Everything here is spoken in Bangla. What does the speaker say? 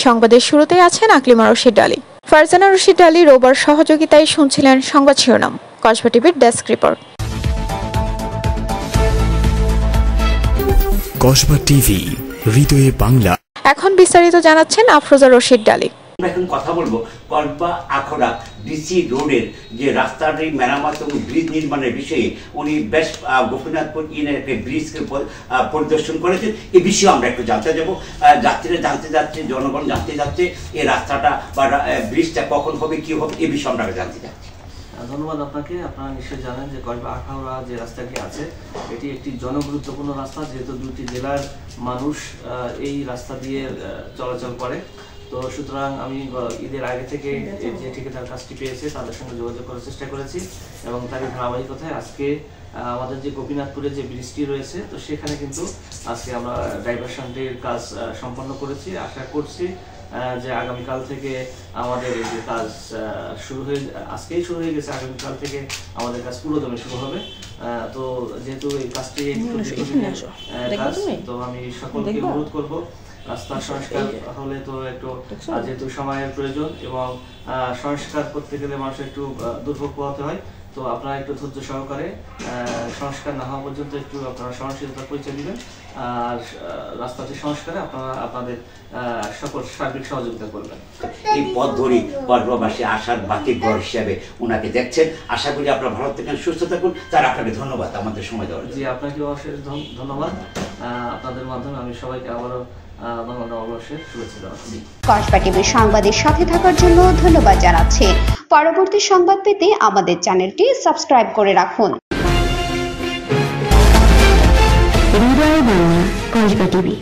সংবাদের শুরুতেই আছেন আকলিমা রশিদ আলী। ফারজানা রশিদ আলী রোববার সহযোগিতায় শুনছিলেন সংবাদ শিরোনাম। কসবা টিভির ডেস্ক রিপোর্ট। কসবা টিভি, হৃদয়ে বাংলা। এখন বিস্তারিত জানাচ্ছেন আফরোজা রশিদ আলী। আমরা এখন কথা বলবো কসবা আখড়া ডিসি রোডের যে রাস্তাটি মেরামত এবং ব্রিজ নির্মাণের বিষয়ে উনি বেশ গোপীনাথপুর ইউনিয়নের একটা ব্রিজকে পরিদর্শন করেছেন। এই বিষয়ে আমরা একটু জানতে যাব। যাত্রীরা জানতে যাচ্ছে, জনগণ জানতে যাচ্ছে এই রাস্তাটা বা ব্রিজটা কখন হবে, কি হবে, এই বিষয়ে আমরা জানতে যাচ্ছি। ধন্যবাদ আপনাকে। আপনারা নিশ্চয়ই জানেন যে কসবা আখাউড়া যে রাস্তাটি আছে এটি একটি জনগুরুত্বপূর্ণ রাস্তা, যেহেতু দুটি জেলার মানুষ এই রাস্তা দিয়ে চলাচল করে। তো সুতরাং আমি ঈদের আগে থেকে যে ঠিকাদার কাজটি পেয়েছে তাদের সঙ্গে যোগাযোগ করার চেষ্টা করেছি এবং তারই ধারাবাহিকতায় আজকে আমাদের যে গোপীনাথপুরে যে ব্রিজটি রয়েছে তো সেখানে কিন্তু আজকে আমরা ডাইভারশনটির কাজ সম্পন্ন করেছি। আশা করছি যে আগামীকাল থেকে আমাদের এই যে কাজ আজকেই শুরু হয়ে গেছে, আগামীকাল থেকে আমাদের কাজ পুরোদমে শুরু হবে। তো যেহেতু এই কাজটি কাজ, তো আমি সকলকে অনুরোধ করবো রাস্তা সংস্কার হলে তো একটু যেহেতু সময়ের প্রয়োজন এবং সংস্কার করতে গেলে মানুষের একটু দুর্ভোগ পোহাতে হয়। তো আপনারা একটু ধৈর্য সহকারে সংস্কার না হওয়া পর্যন্ত একটু আপনারা সহনশীলতার পরিচয় দিবেন আর রাস্তাটি সংস্কারে আপনারা আপনাদের সকল সার্বিক সহযোগিতা করবেন। এই পথ ধরে কসবাবাসী আশার বাকি ঘর হিসাবে ওনাকে দেখছেন। আশা করি আপনারা ভালো থাকেন, সুস্থ থাকুন। তার আপনাকে ধন্যবাদ আমাদের সময় দেওয়ার জন্য। জি, আপনাকে অশেষ ধন্যবাদ। আপনাদের মাধ্যমে আমি সবাইকে আবারও কসবা টিভির সংবাদের সাথে থাকার জন্য ধন্যবাদ জানাচ্ছি। পরবর্তী সংবাদ পেতে আমাদের চ্যানেলটি সাবস্ক্রাইব করে রাখুন। হৃদয়ে বাংলা, কসবা টিভি।